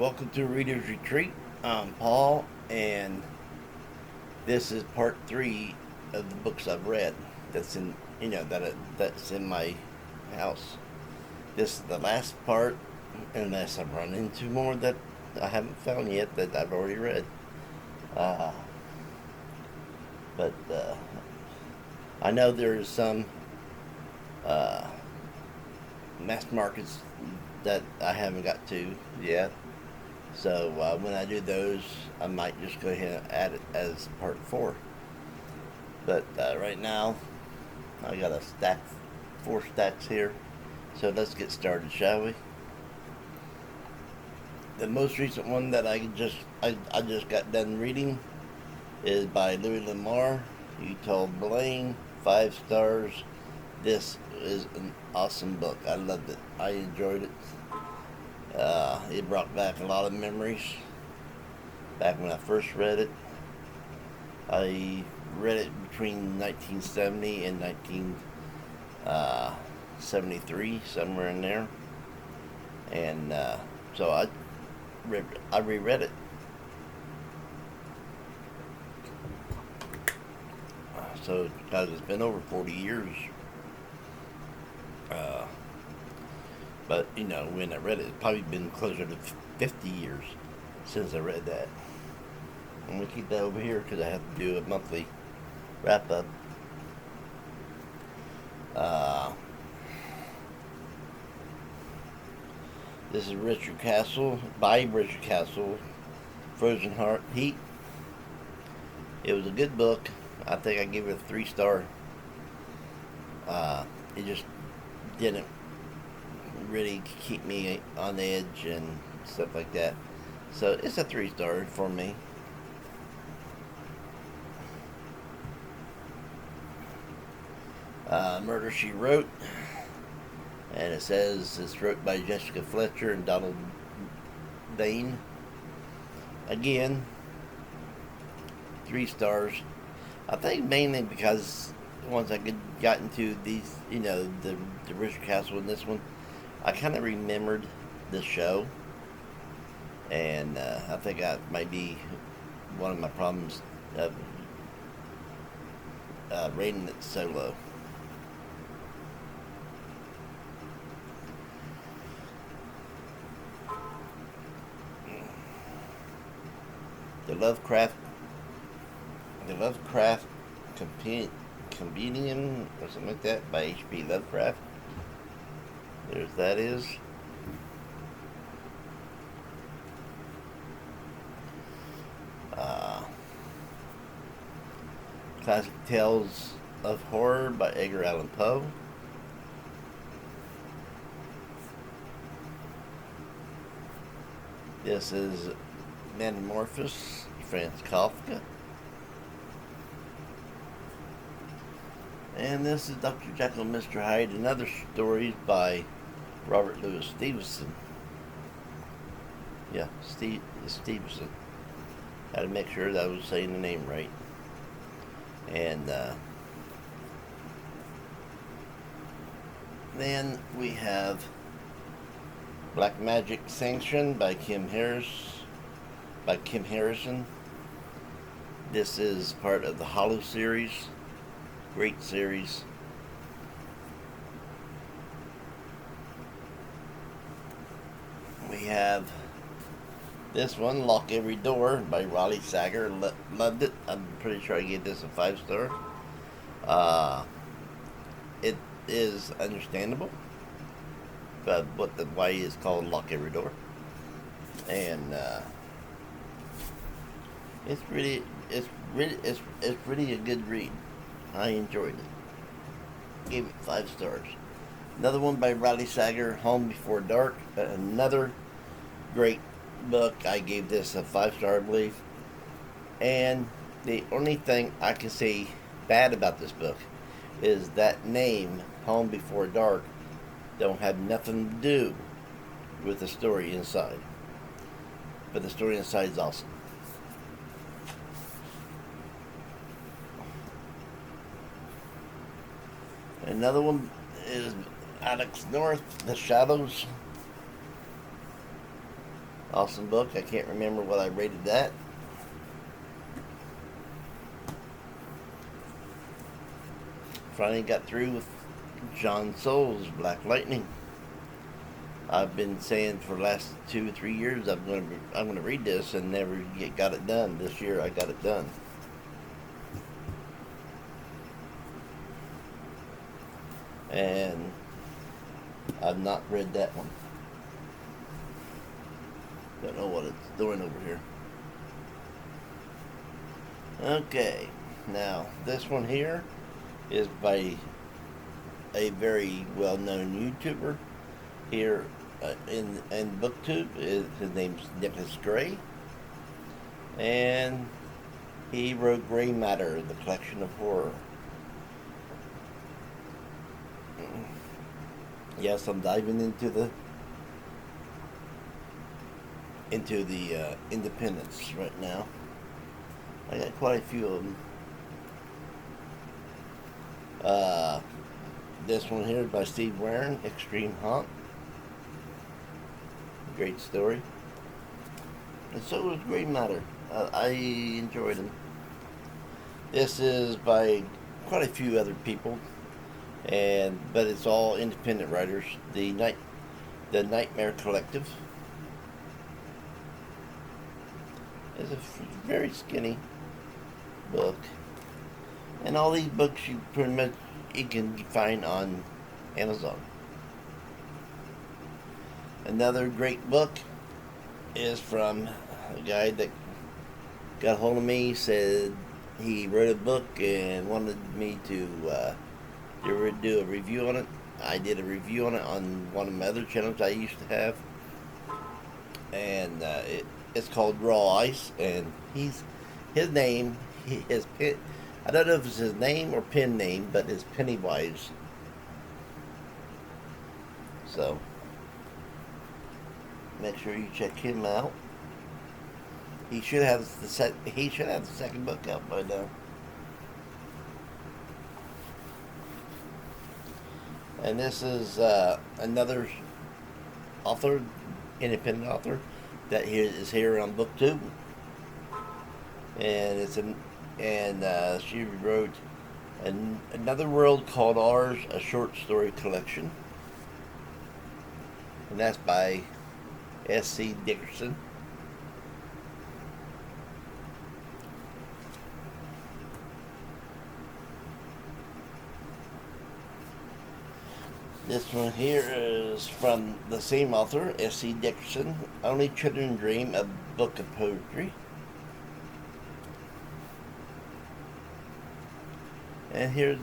Welcome to Reader's Retreat. I'm Paul, and this is part three of the books I've read. That's in that's in my house. This is the last part, unless I run into more that I haven't found yet that I've already read. Uh, but I know there's some uh, mass markets that I haven't got to yet. So when I do those, I might just go ahead and add it as part four. But right now, I got a stack, four stacks here. So let's get started, shall we? The most recent one that I just got done reading is by Louis L'Amour. He told Blaine 5 stars. This is an awesome book. I loved it. I enjoyed it. It brought back a lot of memories back when I first read it. I read it between 1970 and 1973, somewhere in there, and so I reread it. So because it's been over 40 years, uh, but when I read it, it's probably been closer to 50 years since I read that. I'm gonna keep that over here because I have to do a monthly wrap up. Uh, this is Richard Castle by Richard Castle, Frozen Heart Heat. It was a good book. I think I gave it a 3 star. It just didn't really keep me on edge and stuff like that. So it's a 3 star for me. Murder She Wrote, and it says it's wrote by Jessica Fletcher and Donald Bain. Again, 3 stars. I think mainly because once I got into these, the Richard Castle in this one, I kind of remembered the show, and I think that might be one of my problems of rating it so low. The Lovecraft, the Lovecraft Compendium or something like that by H.P. Lovecraft. There's that is. Uh, Classic Tales of Horror by Edgar Allan Poe. This is Metamorphosis, Franz Kafka. And this is Dr. Jekyll and Mr. Hyde and Other Stories by Robert Louis Stevenson. Yeah, Stevenson. Had to make sure that I was saying the name right. And then we have Black Magic Sanction by Kim Harrison. This is part of the Hollow series. Great series. We have this one, Lock Every Door by Raleigh Sager. Loved it. I'm pretty sure I gave this a 5 star. It is understandable, but why it's called Lock Every Door, and it's really a good read. I enjoyed it. Gave it 5 stars. Another one by Riley Sager, Home Before Dark. Another great book. I gave this a 5 star, I believe. And the only thing I can say bad about this book is that name, Home Before Dark, don't have nothing to do with the story inside. But the story inside is awesome. Another one is Alex North, The Shadows. Awesome book. I can't remember what I rated that. Finally got through with John Soule's Black Lightning. I've been saying for the last 2 or 3 years I'm gonna read this and never got it done. This year I got it done. And I've not read that one. Don't know what it's doing over here. Okay, now this one here is by a very well-known YouTuber here in BookTube. His name's Nicholas Gray, and he wrote Gray Matter, the collection of horror. Yes, I'm diving into the independents right now. I got quite a few of them. This one here is by Steve Warren, Extreme Haunt. Great story. And so was Gray Matter. I enjoyed them. This is by quite a few other people, but it's all independent writers. The Nightmare Collective. It's a very skinny book, and all these books you can find on Amazon. Another great book is from a guy that got a hold of me, said he wrote a book and wanted me to do a review on it. I did a review on it on one of my other channels I used to have, and it's called Raw Ice, and his name, I don't know if it's his name or pen name, but it's Pennywise. So make sure you check him out. He should have the second book out by now. And this is another author, independent author, that is here on BookTube, and she wrote Another World Called Ours, a short story collection, and that's by S.C. Dickerson. This one here is from the same author, S.C. Dickerson, Only Children Dream, a book of poetry. And here's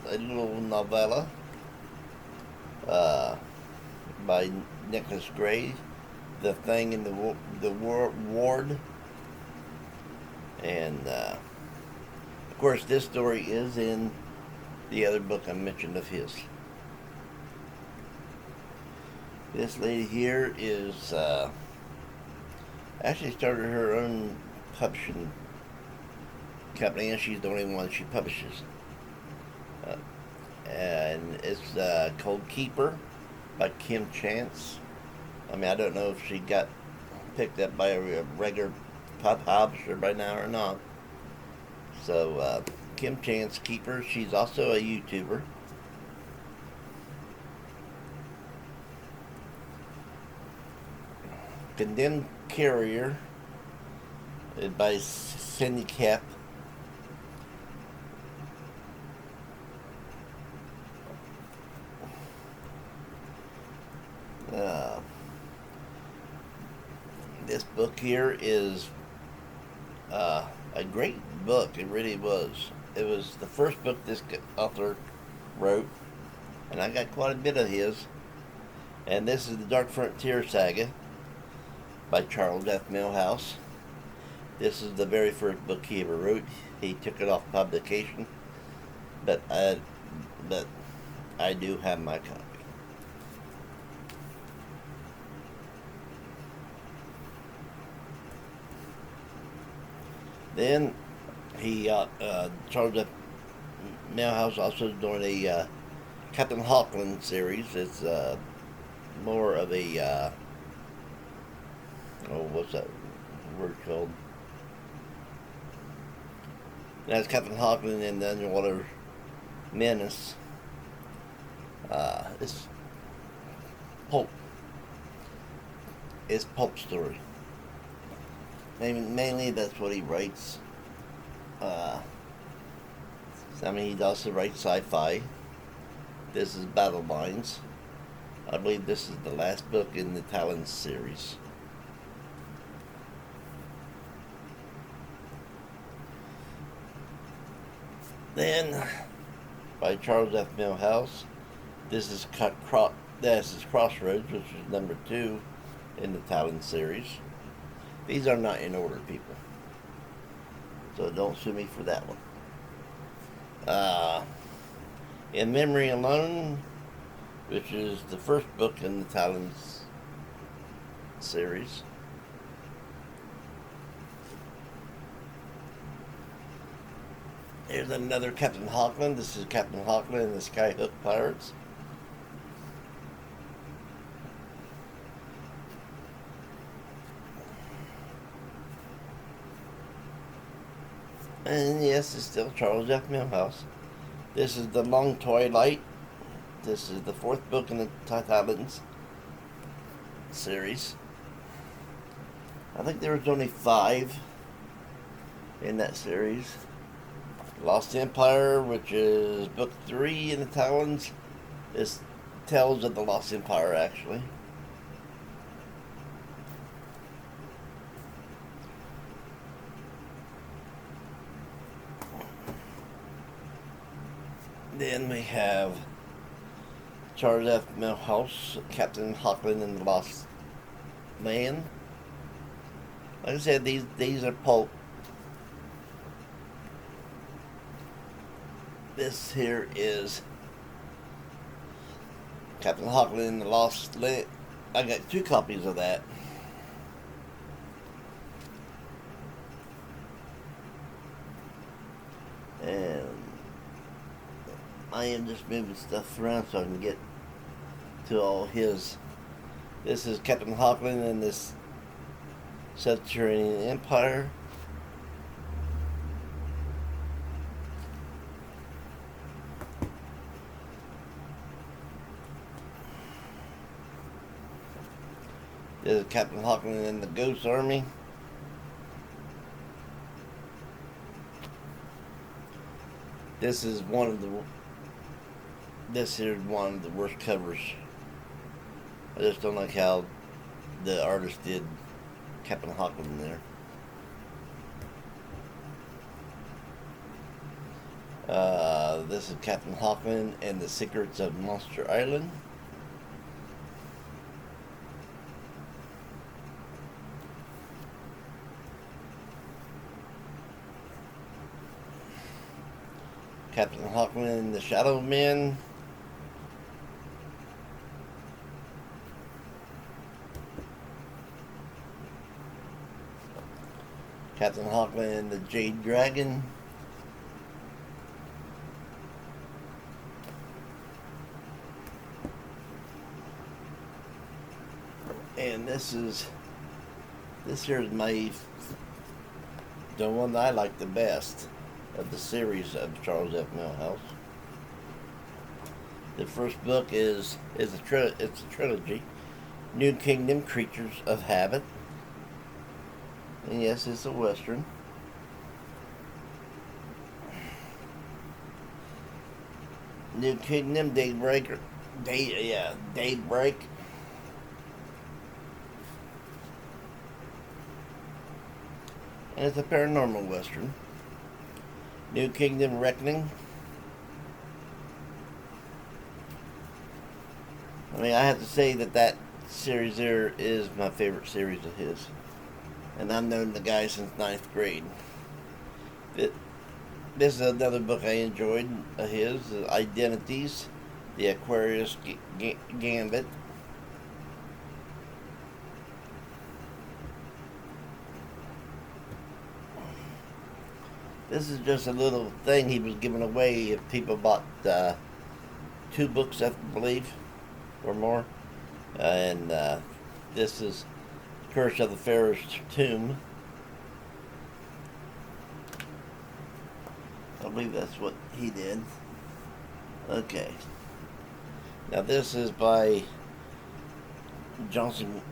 a little novella by Nicholas Gray, The Thing in the Ward. And, of course, this story is in the other book I mentioned of his. This lady here is actually started her own publishing company, and she's the only one she publishes. And it's called Keeper by Kim Chance. I mean, I don't know if she got picked up by a regular publisher by now or not. So, Kim Chance, Keeper. She's also a YouTuber. Condemned Carrier by Cindy Cap. This book here is a great book. It really was. It was the first book this author wrote, and I got quite a bit of his. And this is the Dark Frontier Saga by Charles F. Milhouse. This is the very first book he ever wrote. He took it off publication, but I do have my copy. Then Charles F. Milhouse also doing a Captain Hawkland series. It's more of a Oh, what's that word called? That's Captain Hawkman and the Underwater Menace. It's pulp. It's pulp story. Mainly that's what he writes. Uh, he also writes sci-fi. This is Battle Lines. I believe this is the last book in the Talons series. Then, by Charles F. Milhouse, this is Crossroads, which is number 2 in the Talons series. These are not in order, people, so don't sue me for that one. In Memory Alone, which is the first book in the Talons series. Here's another Captain Hawkman. This is Captain Hawkman and the Skyhook Pirates. And yes, it's still Charles F. Milhouse. This is The Long Twilight. This is the 4th book in the Talons series. I think there was only 5 in that series. Lost Empire, which is book 3 in the Talons. This tells of the Lost Empire, actually. Then we have Charles F. Milhouse, Captain Hawkman and the Lost Land. Like I said, these are pulp. This here is Captain Hawkman and the Lost Land. I got 2 copies of that. And I am just moving stuff around so I can get to all his. This is Captain Hawkman and this Subterranean Empire. This is Captain Hawkman and the Ghost Army. This is one of the worst covers. I just don't like how the artist did Captain Hawkman there. This is Captain Hawkman and the Secrets of Monster Island. Captain Hawkman and the Shadow Men. Captain Hawkman and the Jade Dragon. And this here is the one that I like the best of the series of Charles F. Milhouse. The first book it's a trilogy. New Kingdom, Creatures of Habit. And yes, it's a Western. New Kingdom, Daybreak. And it's a paranormal Western. New Kingdom, Reckoning. I mean, I have to say that series there is my favorite series of his. And I've known the guy since 9th grade. This is another book I enjoyed of his, Identities, the Aquarius Gambit. This is just a little thing he was giving away if people bought 2 books, I believe, or more. And this is Curse of the Pharaoh's Tomb. I believe that's what he did. Okay. Now this is by Johnson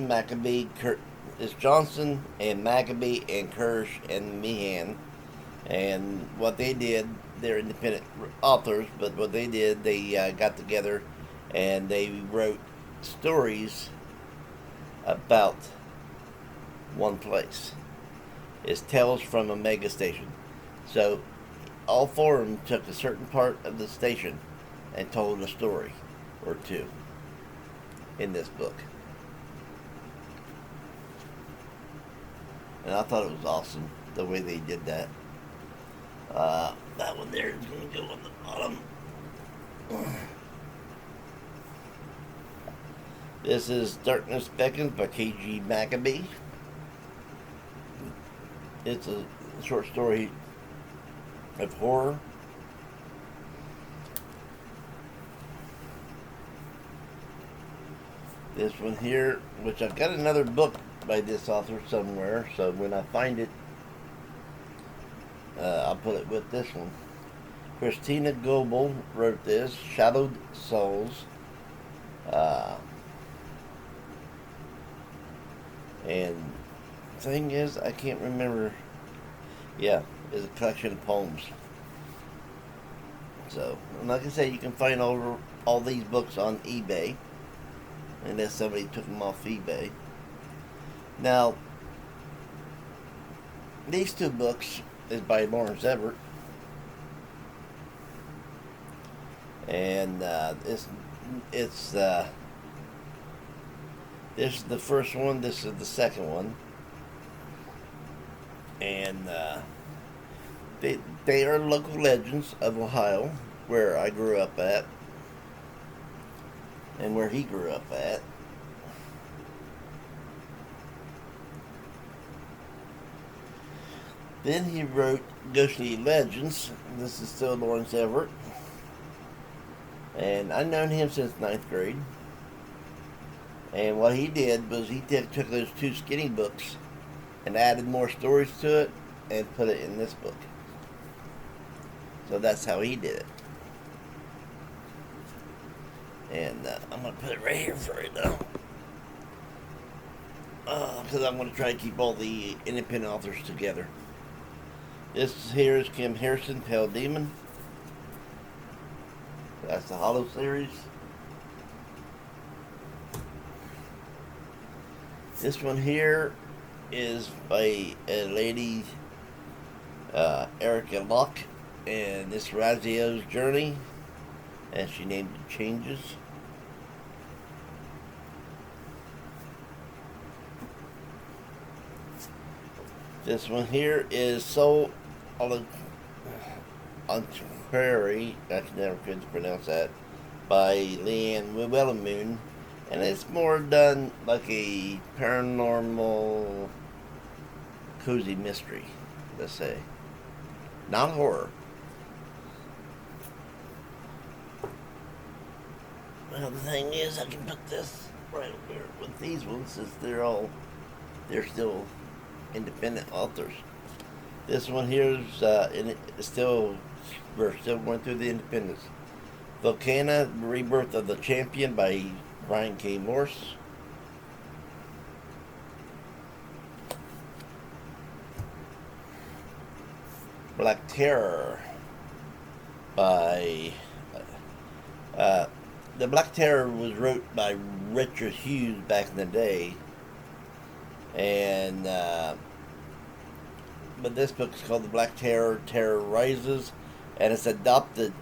Maccabee. It's Johnson and Maccabee and Kirsch and Meehan. And what they did, they're independent authors, but what they did, they got together and they wrote stories about one place. It's Tales from a Mega Station. So all four of them took a certain part of the station and told a story or two in this book. And I thought it was awesome the way they did that. That one there is going to go on the bottom. This is Darkness Beckons by K.G. Maccabee. It's a short story of horror. This one here, which I've got another book by this author somewhere, so when I find it, I'll put it with this one. Christina Goebel wrote this, Shadowed Souls. And thing is, I can't remember. Yeah, it's a collection of poems. So, and like I say, you can find all these books on eBay, unless somebody took them off eBay. Now, these two books is by Lawrence Everett, and this is the first one. This is the second one, and they are local legends of Ohio, where I grew up at, and where he grew up at. Then he wrote Ghostly Legends. This is still Lawrence Everett. And I've known him since 9th grade. And what he did was he took those two skinny books and added more stories to it and put it in this book. So that's how he did it. And I'm going to put it right here for right now. Because I'm going to try to keep all the independent authors together. This here is Kim Harrison, Pale Demon. That's the Hollow series. This one here is by a lady, Erica Locke, and this is Razio's Journey, and she named it Changes. This one here is Soul on Prairie, I never could pronounce that, by Leanne Wellemoon, and it's more done like a paranormal cozy mystery, let's say, not horror. Well, the thing is, I can put this right over here with these ones, since they're still independent authors. This one here is we're still going through the independence. Volcana, Rebirth of the Champion by Brian K. Morse. Black Terror by the Black Terror was wrote by Richard Hughes back in the day, and but this book is called The Black Terror, Terror Rises, and it's adapted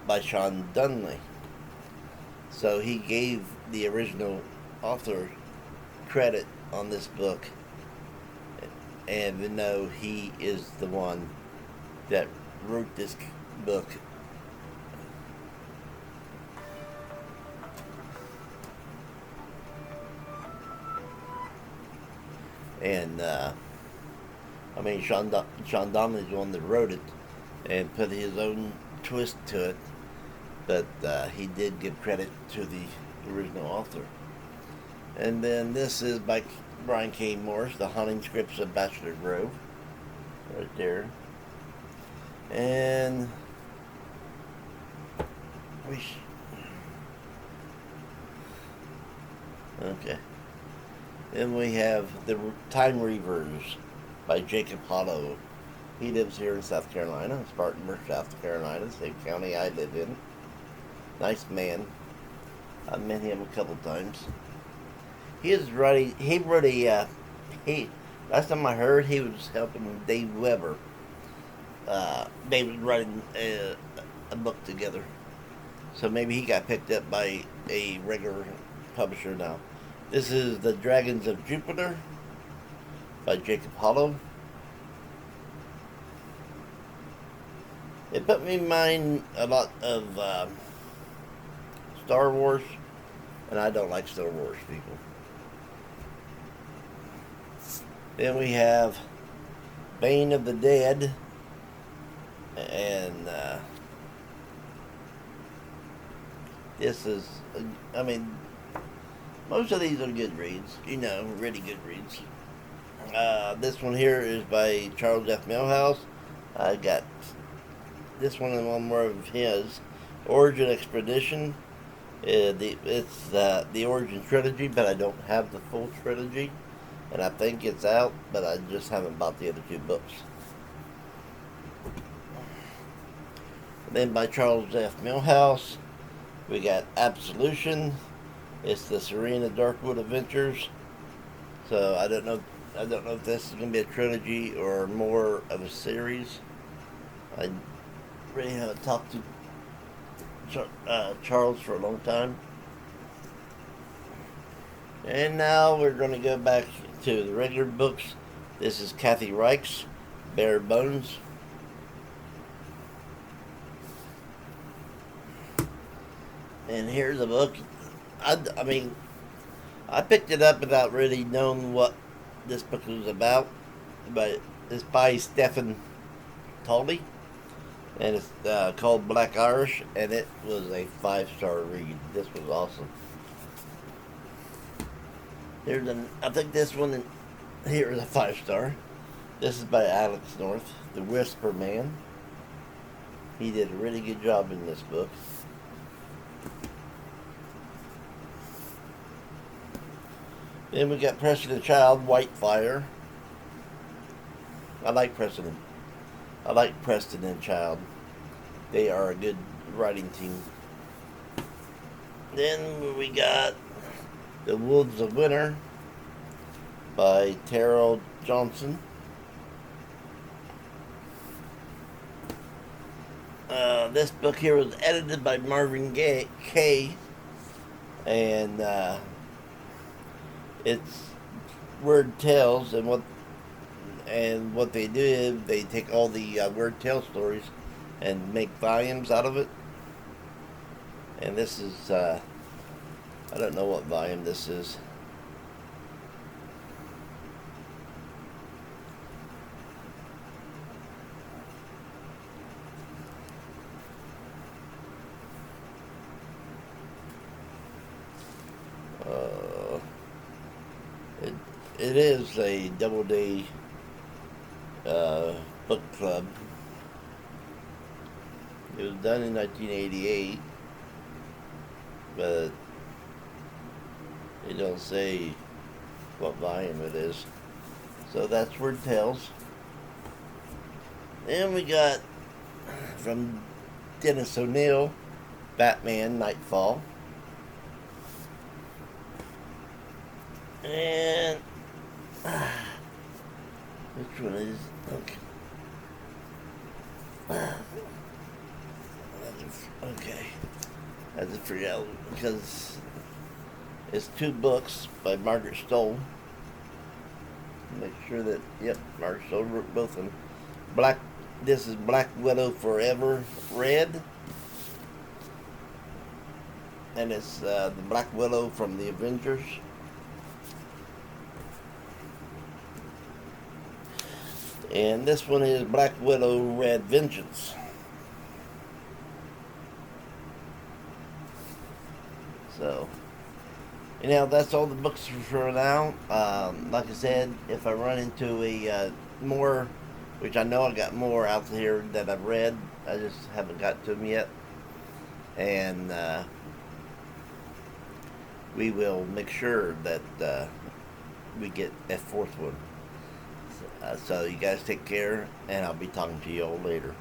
by Sean Dunley. So he gave the original author credit on this book, and even though he is the one that wrote this book. And I mean, Sean Donnelly's the one that wrote it and put his own twist to it, but he did give credit to the original author. And then this is by Brian K. Morris, The Haunting Scripts of Bachelor Grove. Right there. And okay. Then we have The Time Reavers by Jacob Hollow. He lives here in South Carolina, Spartanburg, South Carolina, same county I live in. Nice man. I've met him a couple times. He wrote last time I heard, he was helping Dave Weber. They was writing a book together. So maybe he got picked up by a regular publisher now. This is The Dragons of Jupiter by Jacob Hollow. It put me in mind a lot of Star Wars, and I don't like Star Wars people. Then we have Bane of the Dead, and this is, I mean, most of these are good reads, really good reads. This one here is by Charles F. Milhouse. I got this one and one more of his, Origin Expedition. It's the Origin trilogy, but I don't have the full trilogy, and I think it's out, but I just haven't bought the other two books. And then by Charles F. Milhouse, we got Absolution. It's the Serena Darkwood Adventures. So I don't know if this is going to be a trilogy or more of a series. I really haven't talked to Charles for a long time. And now we're going to go back to the regular books. This is Kathy Reichs, Bare Bones. And here's a book. I mean, I picked it up without really knowing what this book was about, but it's by Stephen Tully, and it's called Black Irish, and it was a 5-star read. This was awesome. I think this one here is a 5-star. This is by Alex North, The Whisper Man. He did a really good job in this book. Then we got Preston and Child, Whitefire. I like Preston and Child. They are a good writing team. Then we got The Wolves of Winter by Terrell Johnson. This book here was edited by Marvin Gaye, and it's word tales, and what they do is they take all the word tale stories and make volumes out of it. And this is I don't know what volume this is. It is a Doubleday book club. It was done in 1988, but it don't say what volume it is. So that's Word Tales. Then we got from Dennis O'Neil, Batman Nightfall. And which one is okay? Okay, I have to figure out because it's 2 books by Margaret Stoll. Make sure that Margaret Stoll wrote both of them. This is Black Widow Forever Red, and it's the Black Widow from the Avengers. And this one is Black Widow Red Vengeance. So, That's all the books for now. Like I said, if I run into a more, which I know I got more out here that I've read, I just haven't got to them yet, and we will make sure that we get a fourth one. So you guys take care, and I'll be talking to you all later.